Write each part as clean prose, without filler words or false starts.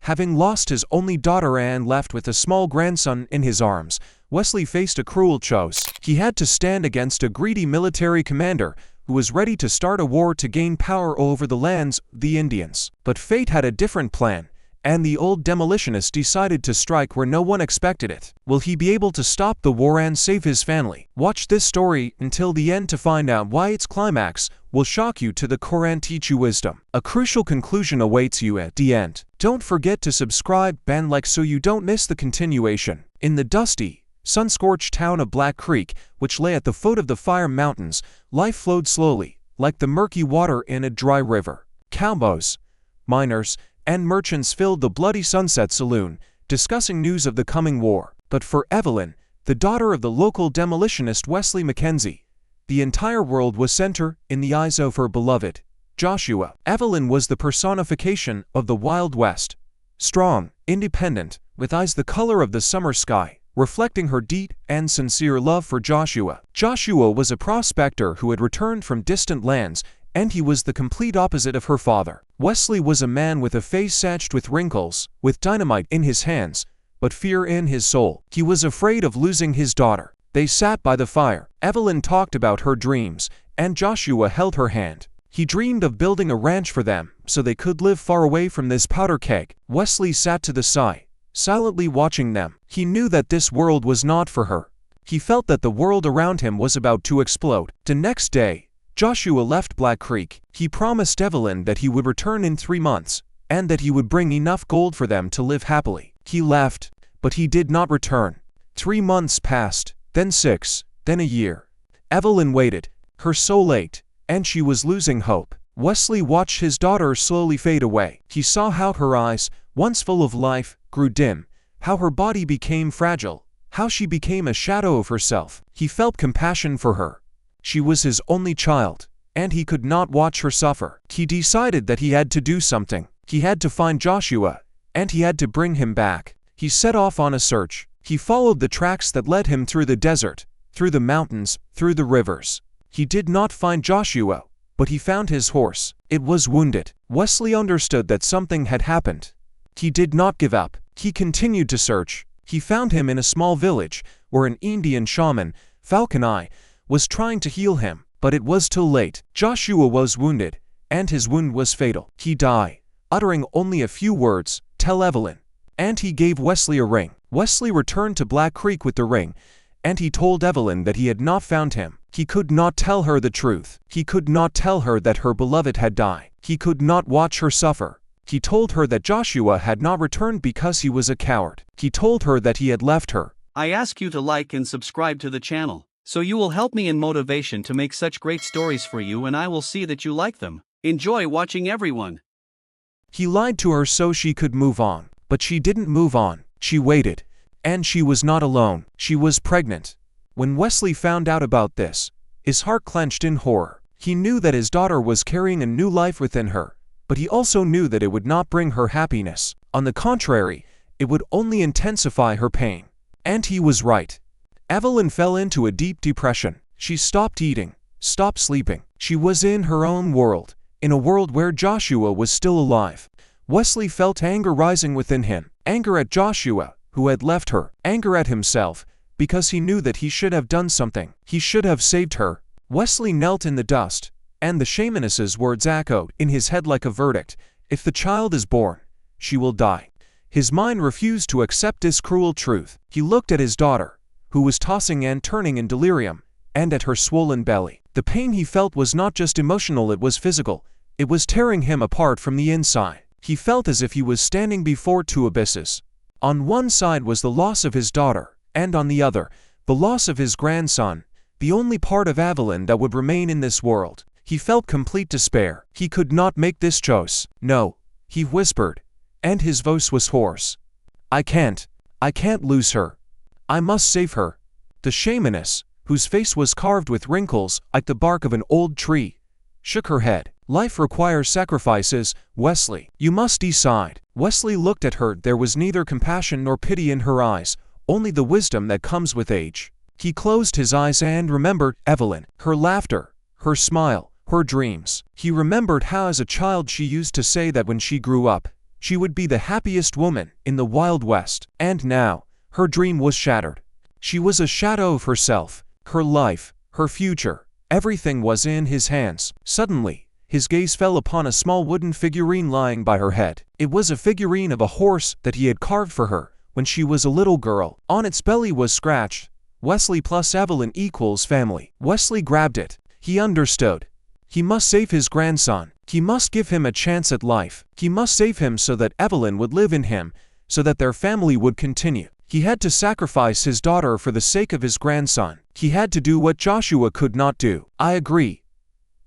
Having lost his only daughter and left with a small grandson in his arms, Wesley faced a cruel choice. He had to stand against a greedy military commander who was ready to start a war to gain power over the lands of the Indians. But fate had a different plan, and the old demolitionist decided to strike where no one expected it. Will he be able to stop the war and save his family? Watch this story until the end to find out why its climax will shock you to the core and teach you wisdom. A crucial conclusion awaits you at the end. Don't forget to subscribe and like so you don't miss the continuation. In the dusty, sun-scorched town of Black Creek, which lay at the foot of the Fire Mountains, life flowed slowly, like the murky water in a dry river. Cowboys, miners, and merchants filled the Bloody Sunset Saloon, discussing news of the coming war. But for Evelyn, the daughter of the local demolitionist Wesley Mackenzie, the entire world was centered in the eyes of her beloved, Joshua. Evelyn was the personification of the Wild West, strong, independent, with eyes the color of the summer sky, reflecting her deep and sincere love for Joshua. Joshua was a prospector who had returned from distant lands, and he was the complete opposite of her father. Wesley was a man with a face etched with wrinkles, with dynamite in his hands, but fear in his soul. He was afraid of losing his daughter. They sat by the fire. Evelyn talked about her dreams, and Joshua held her hand. He dreamed of building a ranch for them, so they could live far away from this powder keg. Wesley sat to the side, silently watching them. He knew that this world was not for her. He felt that the world around him was about to explode. The next day, Joshua left Black Creek. He promised Evelyn that he would return in 3 months, and that he would bring enough gold for them to live happily. He left, but he did not return. 3 months passed, then 6, then a year. Evelyn waited, her soul ached, and she was losing hope. Wesley watched his daughter slowly fade away. He saw how her eyes, once full of life, grew dim, how her body became fragile, how she became a shadow of herself. He felt compassion for her. She was his only child, and he could not watch her suffer. He decided that he had to do something. He had to find Joshua, and he had to bring him back. He set off on a search. He followed the tracks that led him through the desert, through the mountains, through the rivers. He did not find Joshua, but he found his horse. It was wounded. Wesley understood that something had happened. He did not give up. He continued to search. He found him in a small village, where an Indian shaman, Falcon Eye, was trying to heal him, but it was too late. Joshua was wounded, and his wound was fatal. He died, uttering only a few words, "Tell Evelyn." And he gave Wesley a ring. Wesley returned to Black Creek with the ring, and he told Evelyn that he had not found him. He could not tell her the truth. He could not tell her that her beloved had died. He could not watch her suffer. He told her that Joshua had not returned because he was a coward. He told her that he had left her. I ask you to like and subscribe to the channel, so you will help me in motivation to make such great stories for you, and I will see that you like them. Enjoy watching, everyone. He lied to her so she could move on, but she didn't move on. She waited, and she was not alone. She was pregnant. When Wesley found out about this, his heart clenched in horror. He knew that his daughter was carrying a new life within her, but he also knew that it would not bring her happiness. On the contrary, it would only intensify her pain. And he was right. Evelyn fell into a deep depression. She stopped eating, stopped sleeping. She was in her own world, in a world where Joshua was still alive. Wesley felt anger rising within him. Anger at Joshua, who had left her. Anger at himself, because he knew that he should have done something. He should have saved her. Wesley knelt in the dust, and the shamaness's words echoed in his head like a verdict. If the child is born, she will die. His mind refused to accept this cruel truth. He looked at his daughter, who was tossing and turning in delirium, and at her swollen belly. The pain he felt was not just emotional, it was physical. It was tearing him apart from the inside. He felt as if he was standing before two abysses. On one side was the loss of his daughter, and on the other, the loss of his grandson, the only part of Evelyn that would remain in this world. He felt complete despair. He could not make this choice. No, he whispered, and his voice was hoarse. I can't lose her. I must save her. The shamaness, whose face was carved with wrinkles like the bark of an old tree, shook her head. Life requires sacrifices, Wesley. You must decide. Wesley looked at her. There was neither compassion nor pity in her eyes, only the wisdom that comes with age. He closed his eyes and remembered Evelyn, her laughter, her smile, her dreams. He remembered how as a child she used to say that when she grew up, She would be the happiest woman in the Wild West. And now, her dream was shattered. She was a shadow of herself, her life, her future. Everything was in his hands. Suddenly, his gaze fell upon a small wooden figurine lying by her head. It was a figurine of a horse that he had carved for her when she was a little girl. On its belly was scratched, "Wesley plus Evelyn equals family." Wesley grabbed it. He understood. He must save his grandson. He must give him a chance at life. He must save him so that Evelyn would live in him, so that their family would continue. He had to sacrifice his daughter for the sake of his grandson. He had to do what Joshua could not do. "I agree,"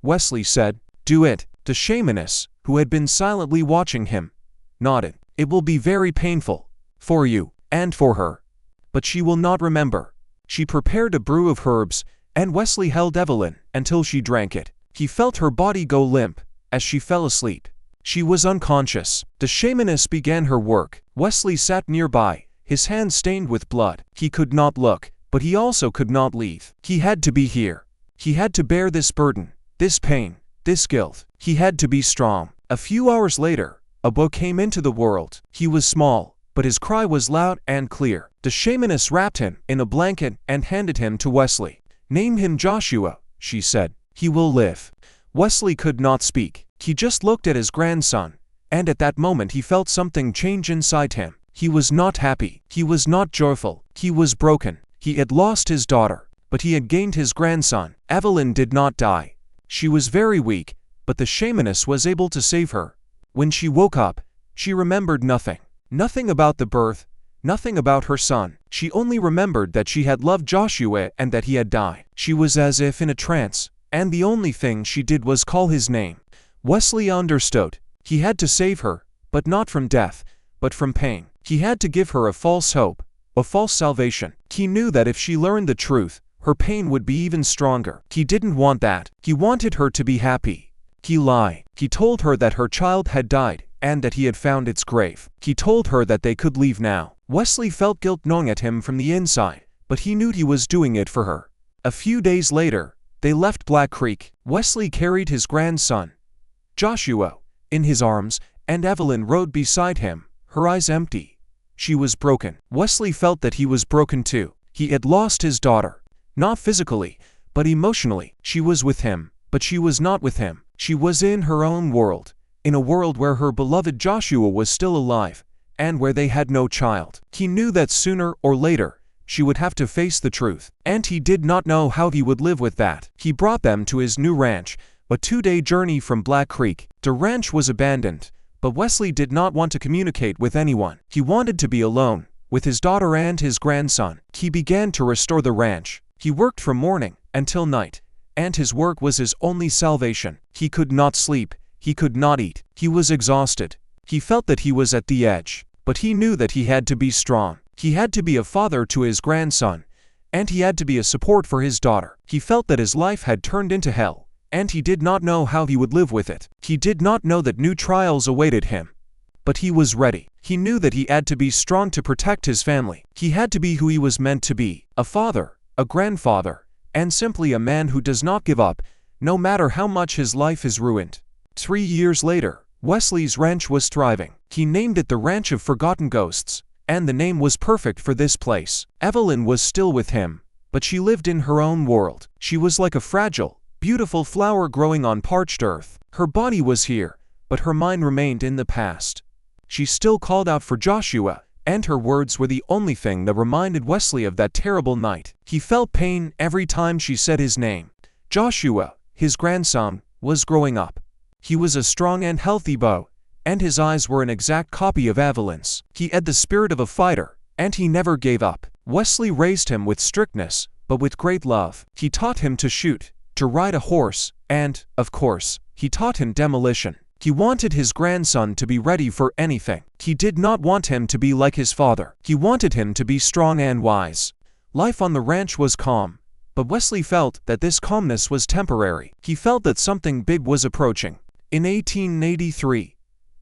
Wesley said. "Do it." The shamaness, who had been silently watching him, nodded. "It will be very painful. For you, and for her. But she will not remember." She prepared a brew of herbs, and Wesley held Evelyn until she drank it. He felt her body go limp as she fell asleep. She was unconscious. The shamaness began her work. Wesley sat nearby, his hands stained with blood. He could not look, but he also could not leave. He had to be here. He had to bear this burden, this pain, this guilt. He had to be strong. A few hours later, a boy came into the world. He was small, but his cry was loud and clear. The shamaness wrapped him in a blanket and handed him to Wesley. "Name him Joshua," she said. "He will live." Wesley could not speak. He just looked at his grandson, and at that moment he felt something change inside him. He was not happy. He was not joyful. He was broken. He had lost his daughter, but he had gained his grandson. Evelyn did not die. She was very weak, but the shamaness was able to save her. When she woke up, she remembered nothing. Nothing about the birth, nothing about her son. She only remembered that she had loved Joshua and that he had died. She was as if in a trance, and the only thing she did was call his name. Wesley understood. He had to save her, but not from death, but from pain. He had to give her a false hope, a false salvation. He knew that if she learned the truth, her pain would be even stronger. He didn't want that. He wanted her to be happy. He lied. He told her that her child had died, and that he had found its grave. He told her that they could leave now. Wesley felt guilt gnawing at him from the inside, but he knew he was doing it for her. A few days later, they left Black Creek. Wesley carried his grandson, Joshua, in his arms, and Evelyn rode beside him, her eyes empty. She was broken. Wesley felt that he was broken too. He had lost his daughter. Not physically, but emotionally. She was with him, but she was not with him. She was in her own world, in a world where her beloved Joshua was still alive, and where they had no child. He knew that sooner or later, she would have to face the truth, and he did not know how he would live with that. He brought them to his new ranch, a 2-day journey from Black Creek. The ranch was abandoned, but Wesley did not want to communicate with anyone. He wanted to be alone, with his daughter and his grandson. He began to restore the ranch. He worked from morning until night, and his work was his only salvation. He could not sleep. He could not eat. He was exhausted. He felt that he was at the edge, but he knew that he had to be strong. He had to be a father to his grandson, and he had to be a support for his daughter. He felt that his life had turned into hell, and he did not know how he would live with it. He did not know that new trials awaited him, but he was ready. He knew that he had to be strong to protect his family. He had to be who he was meant to be, a father, a grandfather, and simply a man who does not give up, no matter how much his life is ruined. 3 years later, Wesley's ranch was thriving. He named it the Ranch of Forgotten Ghosts, and the name was perfect for this place. Evelyn was still with him, but she lived in her own world. She was like a fragile, beautiful flower growing on parched earth. Her body was here, but her mind remained in the past. She still called out for Joshua, and her words were the only thing that reminded Wesley of that terrible night. He felt pain every time she said his name. Joshua, his grandson, was growing up. He was a strong and healthy boy, and his eyes were an exact copy of Evelyn's. He had the spirit of a fighter, and he never gave up. Wesley raised him with strictness, but with great love. He taught him to shoot, to ride a horse, and, of course, he taught him demolition. He wanted his grandson to be ready for anything. He did not want him to be like his father. He wanted him to be strong and wise. Life on the ranch was calm, but Wesley felt that this calmness was temporary. He felt that something big was approaching. In 1883,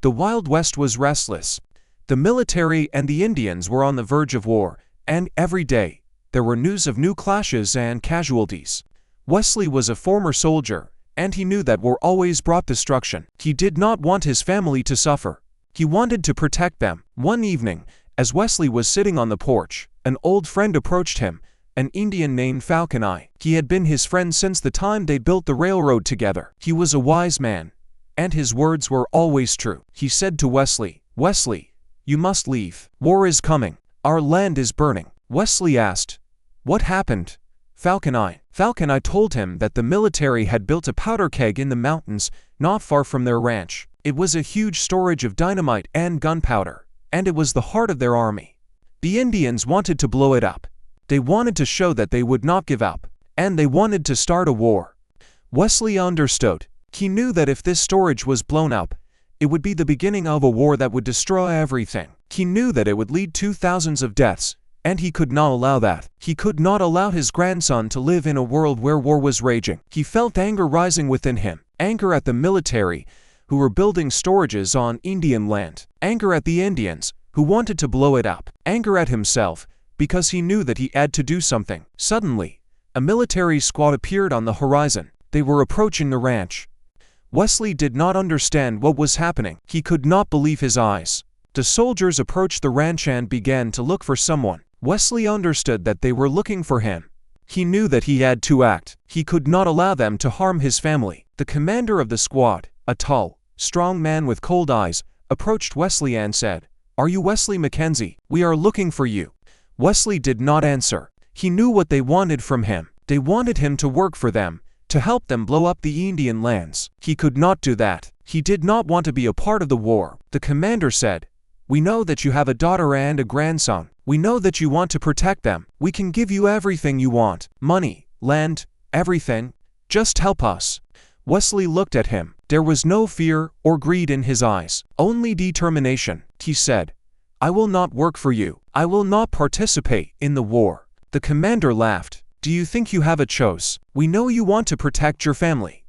the Wild West was restless. The military and the Indians were on the verge of war, and every day, there were news of new clashes and casualties. Wesley was a former soldier, and he knew that war always brought destruction. He did not want his family to suffer. He wanted to protect them. One evening, as Wesley was sitting on the porch, an old friend approached him, an Indian named Falcon Eye. He had been his friend since the time they built the railroad together. He was a wise man, and his words were always true. He said to Wesley, "Wesley, you must leave. War is coming. Our land is burning." Wesley asked, "What happened?" Falcon Eye told him that the military had built a powder keg in the mountains not far from their ranch. It was a huge storage of dynamite and gunpowder, and it was the heart of their army. The Indians wanted to blow it up. They wanted to show that they would not give up, and they wanted to start a war. Wesley understood. He knew that if this storage was blown up, it would be the beginning of a war that would destroy everything. He knew that it would lead to thousands of deaths, and he could not allow that. He could not allow his grandson to live in a world where war was raging. He felt anger rising within him. Anger at the military, who were building storages on Indian land. Anger at the Indians, who wanted to blow it up. Anger at himself, because he knew that he had to do something. Suddenly, a military squad appeared on the horizon. They were approaching the ranch. Wesley did not understand what was happening. He could not believe his eyes. The soldiers approached the ranch and began to look for someone. Wesley understood that they were looking for him. He knew that he had to act. He could not allow them to harm his family. The commander of the squad, a tall, strong man with cold eyes, approached Wesley and said, "Are you Wesley Mackenzie? We are looking for you." Wesley did not answer. He knew what they wanted from him. They wanted him to work for them, to help them blow up the Indian lands. He could not do that. He did not want to be a part of the war. The commander said, "We know that you have a daughter and a grandson. We know that you want to protect them. We can give you everything you want. Money, land, everything. Just help us." Wesley looked at him. There was no fear or greed in his eyes, only determination. He said, "I will not work for you. I will not participate in the war." The commander laughed. "Do you think you have a choice? We know you want to protect your family.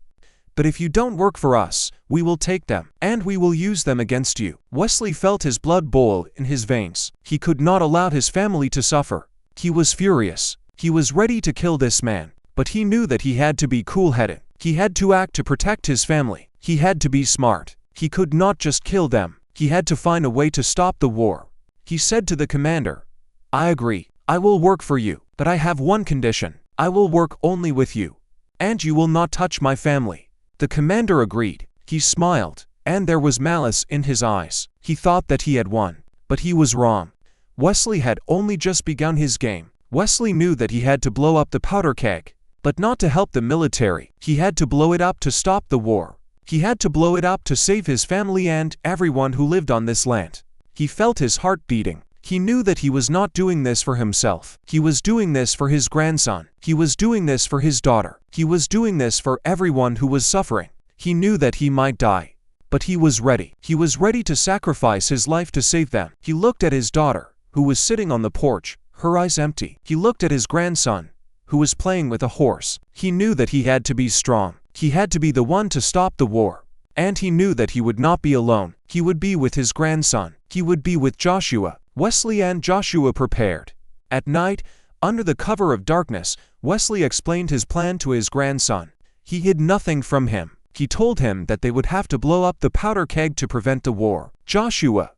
But if you don't work for us, we will take them, and we will use them against you." Wesley felt his blood boil in his veins. He could not allow his family to suffer. He was furious. He was ready to kill this man, but he knew that he had to be cool-headed. He had to act to protect his family. He had to be smart. He could not just kill them. He had to find a way to stop the war. He said to the commander, "I agree. I will work for you, but I have one condition. I will work only with you, and you will not touch my family." The commander agreed. He smiled, and there was malice in his eyes. He thought that he had won, but he was wrong. Wesley had only just begun his game. Wesley knew that he had to blow up the powder keg, but not to help the military. He had to blow it up to stop the war. He had to blow it up to save his family and everyone who lived on this land. He felt his heart beating. He knew that he was not doing this for himself. He was doing this for his grandson. He was doing this for his daughter. He was doing this for everyone who was suffering. He knew that he might die, but he was ready. He was ready to sacrifice his life to save them. He looked at his daughter, who was sitting on the porch, her eyes empty. He looked at his grandson, who was playing with a horse. He knew that he had to be strong. He had to be the one to stop the war. And he knew that he would not be alone. He would be with his grandson. He would be with Joshua. Wesley and Joshua prepared. At night, under the cover of darkness, Wesley explained his plan to his grandson. He hid nothing from him. He told him that they would have to blow up the powder keg to prevent the war. Joshua,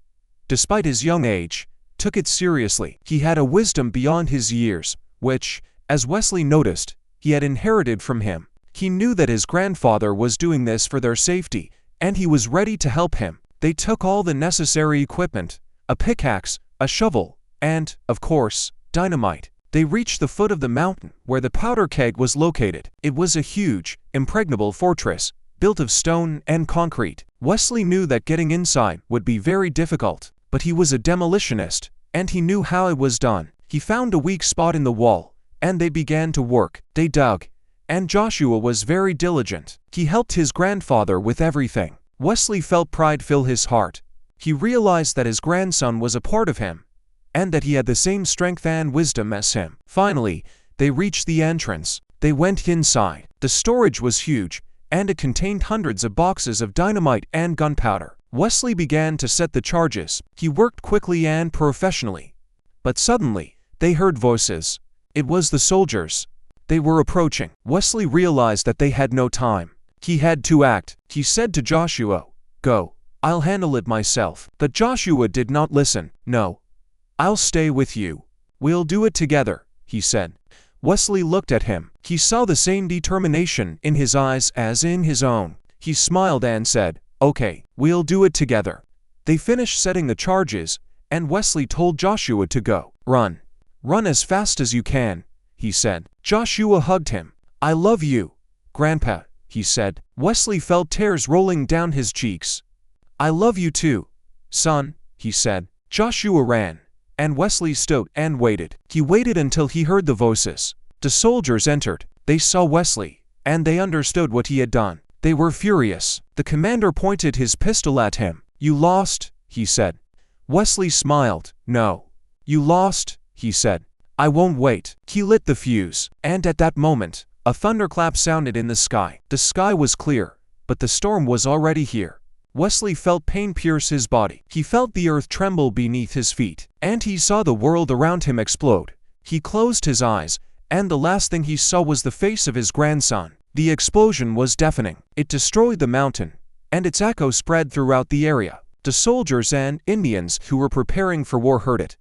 despite his young age, took it seriously. He had a wisdom beyond his years, which, as Wesley noticed, he had inherited from him. He knew that his grandfather was doing this for their safety, and he was ready to help him. They took all the necessary equipment, a pickaxe, a shovel, and, of course, dynamite. They reached the foot of the mountain where the powder keg was located. It was a huge, impregnable fortress, built of stone and concrete. Wesley knew that getting inside would be very difficult, but he was a demolitionist, and he knew how it was done. He found a weak spot in the wall, and they began to work. They dug, and Joshua was very diligent. He helped his grandfather with everything. Wesley felt pride fill his heart. He realized that his grandson was a part of him, and that he had the same strength and wisdom as him. Finally, they reached the entrance. They went inside. The storage was huge, and it contained hundreds of boxes of dynamite and gunpowder. Wesley began to set the charges. He worked quickly and professionally. But suddenly, they heard voices. It was the soldiers. They were approaching. Wesley realized that they had no time. He had to act. He said to Joshua, "Go. I'll handle it myself. But Joshua did not listen. No. I'll stay with you. We'll do it together, he said. Wesley looked at him. He saw the same determination in his eyes as in his own. He smiled and said, "Okay, we'll do it together." They finished setting the charges, and Wesley told Joshua to go. "Run. Run as fast as you can," he said. Joshua hugged him. "I love you, Grandpa," he said. Wesley felt tears rolling down his cheeks. "I love you too, son," he said. Joshua ran, and Wesley stood and waited. He waited until he heard the voices. The soldiers entered. They saw Wesley, and they understood what he had done. They were furious. The commander pointed his pistol at him. "You lost," he said. Wesley smiled. "No. You lost," he said. "I won't wait." He lit the fuse, and at that moment, a thunderclap sounded in the sky. The sky was clear, but the storm was already here. Wesley felt pain pierce his body. He felt the earth tremble beneath his feet, and he saw the world around him explode. He closed his eyes, and the last thing he saw was the face of his grandson. The explosion was deafening. It destroyed the mountain, and its echo spread throughout the area. The soldiers and Indians who were preparing for war heard it.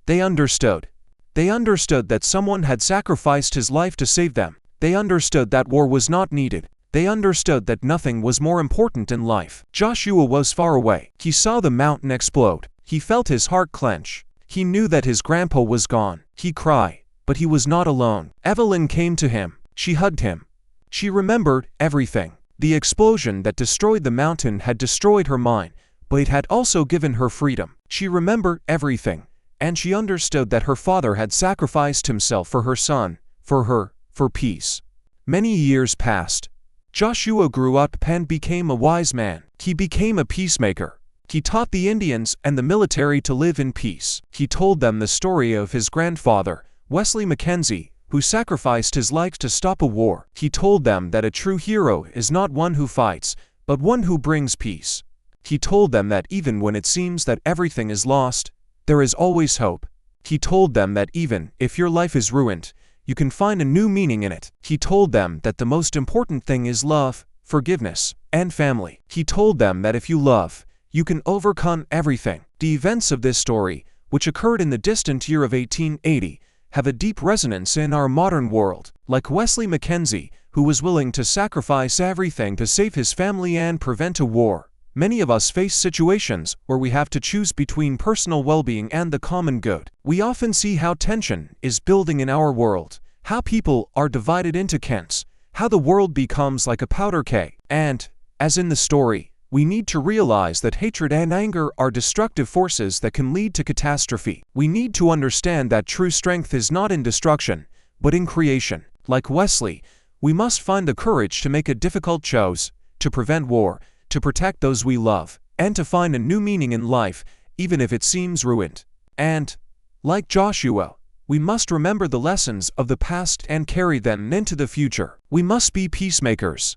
They understood. They understood that someone had sacrificed his life to save them. They understood that war was not needed. They understood that nothing was more important in life. Joshua was far away. He saw the mountain explode. He felt his heart clench. He knew that his grandpa was gone. He cried, but he was not alone. Evelyn came to him. She hugged him. She remembered everything. The explosion that destroyed the mountain had destroyed her mind, but it had also given her freedom. She remembered everything, and she understood that her father had sacrificed himself for her son, for her, for peace. Many years passed. Joshua grew up and became a wise man. He became a peacemaker. He taught the Indians and the military to live in peace. He told them the story of his grandfather, Wesley Mackenzie, who sacrificed his life to stop a war. He told them that a true hero is not one who fights, but one who brings peace. He told them that even when it seems that everything is lost, there is always hope. He told them that even if your life is ruined, you can find a new meaning in it. He told them that the most important thing is love, forgiveness, and family. He told them that if you love, you can overcome everything. The events of this story, which occurred in the distant year of 1880, have a deep resonance in our modern world. Like Wesley Mackenzie, who was willing to sacrifice everything to save his family and prevent a war, many of us face situations where we have to choose between personal well-being and the common good. We often see how tension is building in our world, how people are divided into camps, how the world becomes like a powder keg. And, as in the story, we need to realize that hatred and anger are destructive forces that can lead to catastrophe. We need to understand that true strength is not in destruction, but in creation. Like Wesley, we must find the courage to make a difficult choice, to prevent war, to protect those we love, and to find a new meaning in life, even if it seems ruined. And, like Joshua, we must remember the lessons of the past and carry them into the future. We must be peacemakers.